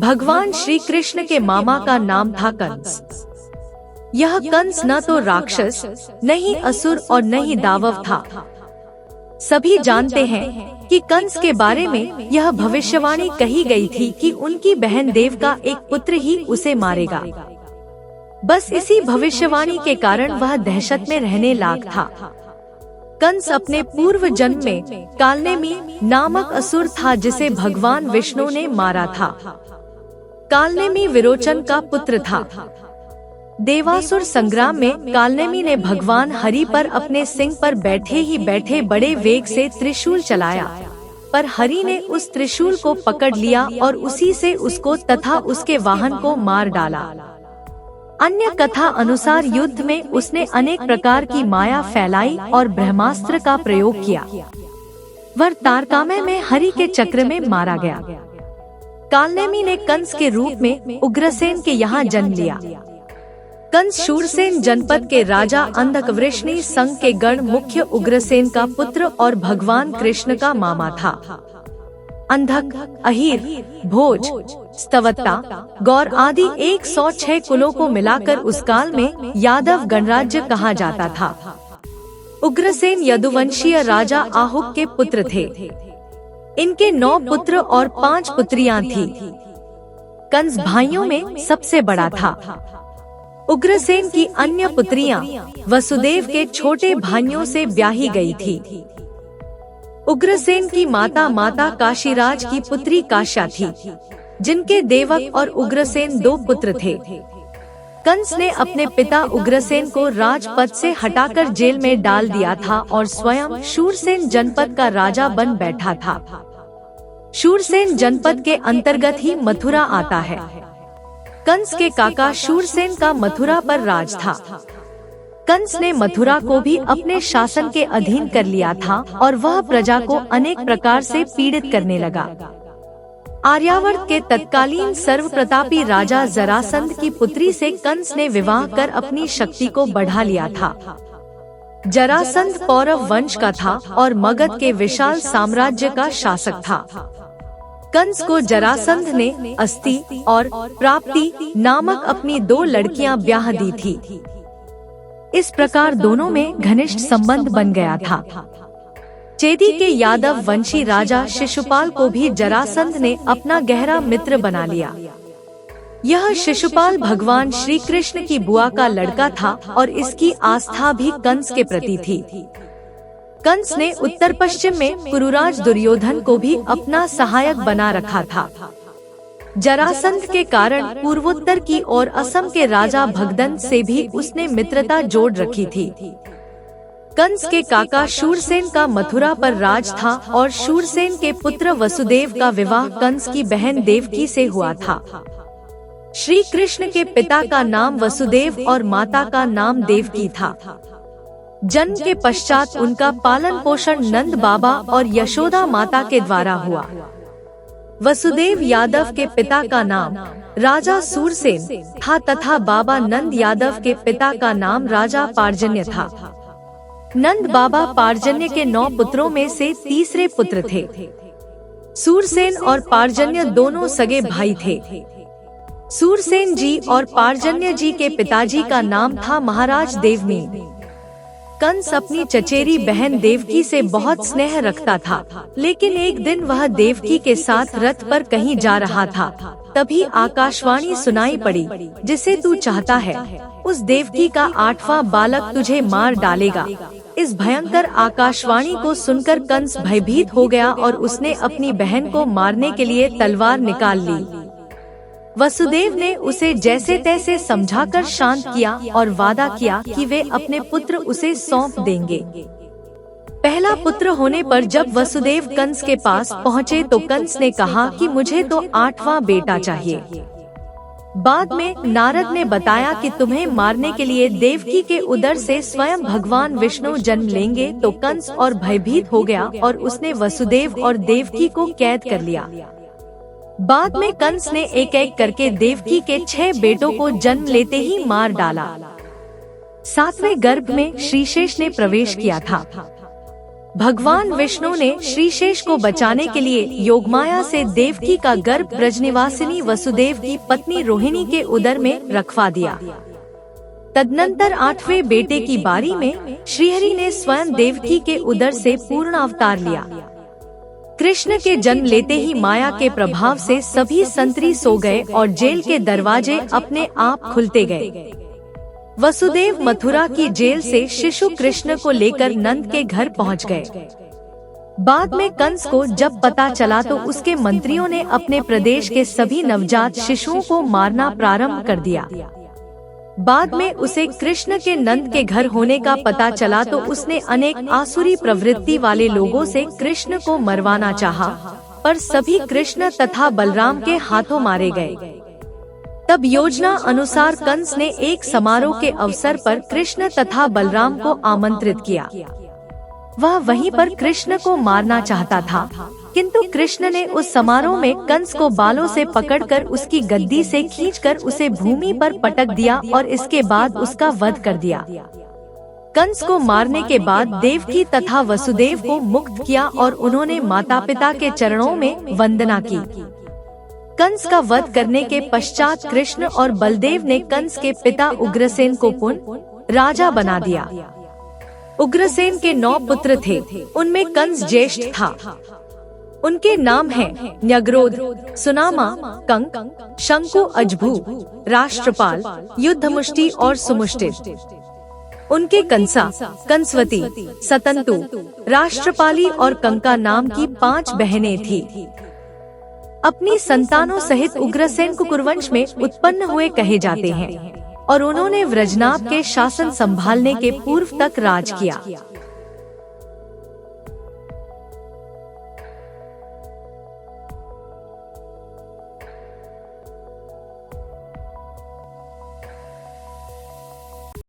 भगवान श्री कृष्ण के मामा का नाम था कंस। यह कंस न तो राक्षस, न ही असुर और न ही दानव था। सभी जानते हैं कि कंस के बारे में यह भविष्यवाणी कही गई थी कि उनकी बहन देव का एक पुत्र ही उसे मारेगा। बस इसी भविष्यवाणी के कारण वह दहशत में रहने लायक था। कंस अपने पूर्व जन्म में कालनेमी नामक असुर था जिसे भगवान विष्णु ने मारा था। कालनेमी विरोचन का पुत्र था। देवासुर संग्राम में कालनेमी ने भगवान हरि पर अपने सिंह पर बैठे ही बैठे बड़े वेग से त्रिशूल चलाया, पर हरि ने उस त्रिशूल को पकड़ लिया और उसी से उसको तथा उसके वाहन को मार डाला। अन्य कथा अनुसार युद्ध में उसने अनेक प्रकार की माया फैलाई और ब्रह्मास्त्र का प्रयोग किया। वह तारकामय में हरि के चक्र में मारा गया। कालनेमी ने कंस के रूप में उग्रसेन के यहाँ जन्म लिया। कंस शूरसेन जनपद के राजा अंधकवृष्णि संघ के गण मुख्य उग्रसेन का पुत्र और भगवान कृष्ण का मामा था। अंधक, अहिर, भोज, स्तवत्ता, गौर आदि 106 कुलों को मिलाकर उस काल में यादव गणराज्य कहा जाता था। उग्रसेन यदुवंशीय राजा आहुक के पुत्र थे। इनके 9 पुत्र और 5 पुत्रियां थीं। कंस भाइयों में सबसे बड़ा था। उग्रसेन की अन्य पुत्रियां वसुदेव के छोटे भाइयों से ब्याही गई थी। उग्रसेन की माता काशीराज की पुत्री काश्या थी, जिनके देवक और उग्रसेन 2 पुत्र थे। कंस ने अपने पिता उग्रसेन को राजपद से हटाकर जेल में डाल दिया था और स्वयं शूरसेन जनपद का राजा बन बैठा था। शूरसेन जनपद के अंतर्गत ही मथुरा आता है। कंस के काका शूरसेन का मथुरा पर राज था। कंस ने मथुरा को भी अपने शासन के अधीन कर लिया था और वह प्रजा को अनेक प्रकार से पीड़ित करने लगा। आर्यावर्त के तत्कालीन सर्वप्रतापी राजा जरासंध की पुत्री से कंस ने विवाह कर अपनी शक्ति को बढ़ा लिया था। जरासंध पौरव वंश का था और मगध के विशाल साम्राज्य का शासक था। कंस को जरासंध ने अस्ति और प्राप्ति नामक अपनी 2 लड़कियां ब्याह दी थी। इस प्रकार दोनों में घनिष्ठ संबंध बन गया था। चेदी के यादव वंशी राजा शिशुपाल को भी जरासंध ने अपना गहरा मित्र बना लिया। यह शिशुपाल भगवान श्री कृष्ण की बुआ का लड़का था और इसकी आस्था भी कंस के प्रति थी। कंस ने उत्तर पश्चिम में पुरुराज दुर्योधन को भी अपना सहायक बना रखा था। जरासंध के कारण पूर्वोत्तर की ओर असम के राजा भगदंत से भी उसने मित्रता जोड़ रखी थी। कंस के काका शूरसेन का मथुरा पर राज था और शूरसेन के पुत्र वसुदेव का विवाह कंस की बहन देवकी से हुआ था। श्री कृष्ण के पिता का नाम वसुदेव और माता का नाम देवकी था। जन्म के पश्चात उनका पालन पोषण नंद बाबा और यशोदा माता के द्वारा हुआ। वसुदेव यादव के पिता का नाम राजा सूरसेन था तथा बाबा नंद यादव के पिता का नाम राजा पार्जन्य था। नंद बाबा पार्जन्य के 9 पुत्रों में से तीसरे पुत्र थे। सूरसेन और पार्जन्य दोनों सगे भाई थे। सूरसेन जी और पार्जन्य जी के पिताजी का नाम था महाराज देवमी। कंस अपनी चचेरी बहन देवकी से बहुत स्नेह रखता था, लेकिन एक दिन वह देवकी के साथ रथ पर कहीं जा रहा था। तभी आकाशवाणी सुनाई पड़ी, जिसे तू चाहता है उस देवकी का 8वां बालक तुझे मार डालेगा। इस भयंकर आकाशवाणी को सुनकर कंस भयभीत हो गया और उसने अपनी बहन को मारने के लिए तलवार निकाल ली। वसुदेव ने उसे जैसे तैसे समझाकर शांत किया और वादा किया कि वे अपने पुत्र उसे सौंप देंगे। पहला पुत्र होने पर जब वसुदेव कंस के पास पहुँचे तो कंस ने कहा कि मुझे तो 8वां बेटा चाहिए। बाद में नारद ने बताया कि तुम्हें मारने के लिए देवकी के उदर से स्वयं भगवान विष्णु जन्म लेंगे। तो कंस और भयभीत हो गया और उसने वसुदेव और देवकी को कैद कर लिया। बाद में कंस ने एक एक करके देवकी के 6 बेटों को जन्म लेते ही मार डाला। 7वें गर्भ में श्रीशेष ने प्रवेश किया था। भगवान विष्णु ने श्रीशेष को बचाने के लिए योगमाया से देवकी का गर्भ ब्रजनिवासिनी वसुदेव की पत्नी रोहिणी के उदर में रखवा दिया। तदनंतर 8वें बेटे की बारी में श्रीहरि ने स्वयं देवकी के उदर से पूर्ण अवतार लिया। कृष्ण के जन्म लेते ही माया के प्रभाव से सभी संतरी सो गए और जेल के दरवाजे अपने आप खुलते गए। वसुदेव मथुरा की जेल से शिशु कृष्ण को लेकर नंद के घर पहुंच गए। बाद में कंस को जब पता चला तो उसके मंत्रियों ने अपने प्रदेश के सभी नवजात शिशुओं को मारना प्रारंभ कर दिया। बाद में उसे कृष्ण के नंद के घर होने का पता चला तो उसने अनेक आसुरी प्रवृत्ति वाले लोगों से कृष्ण को मरवाना चाहा, पर सभी कृष्ण तथा बलराम के हाथों मारे गए। तब योजना अनुसार कंस ने एक समारोह के अवसर पर कृष्ण तथा बलराम को आमंत्रित किया। वह वहीं पर कृष्ण को मारना चाहता था, किंतु कृष्ण ने उस समारोह में कंस को बालों से पकड़कर उसकी गद्दी से खींचकर उसे भूमि पर पटक दिया और इसके बाद उसका वध कर दिया। कंस को मारने के बाद देवकी तथा वसुदेव को मुक्त किया और उन्होंने माता पिता के चरणों में वंदना की। कंस का वध करने के पश्चात कृष्ण और बलदेव ने कंस के पिता उग्रसेन को पुनः राजा बना दिया। उग्रसेन के 9 पुत्र थे, उनमें कंस ज्येष्ठ था। उनके नाम हैं न्यग्रोध, सुनामा, कंक, शंकु, अजभू, राष्ट्रपाल, युद्धमुष्टि और सुमुष्टिद। उनके कंसा, कंसवती, सतंतु, राष्ट्रपाली और कंका नाम की 5 बहनें थीं। अपनी संतानों सहित उग्रसेन कुरुवंश में उत्पन्न हुए कहे जाते हैं और उन्होंने व्रजनाभ के शासन संभालने के पूर्व तक राज किया।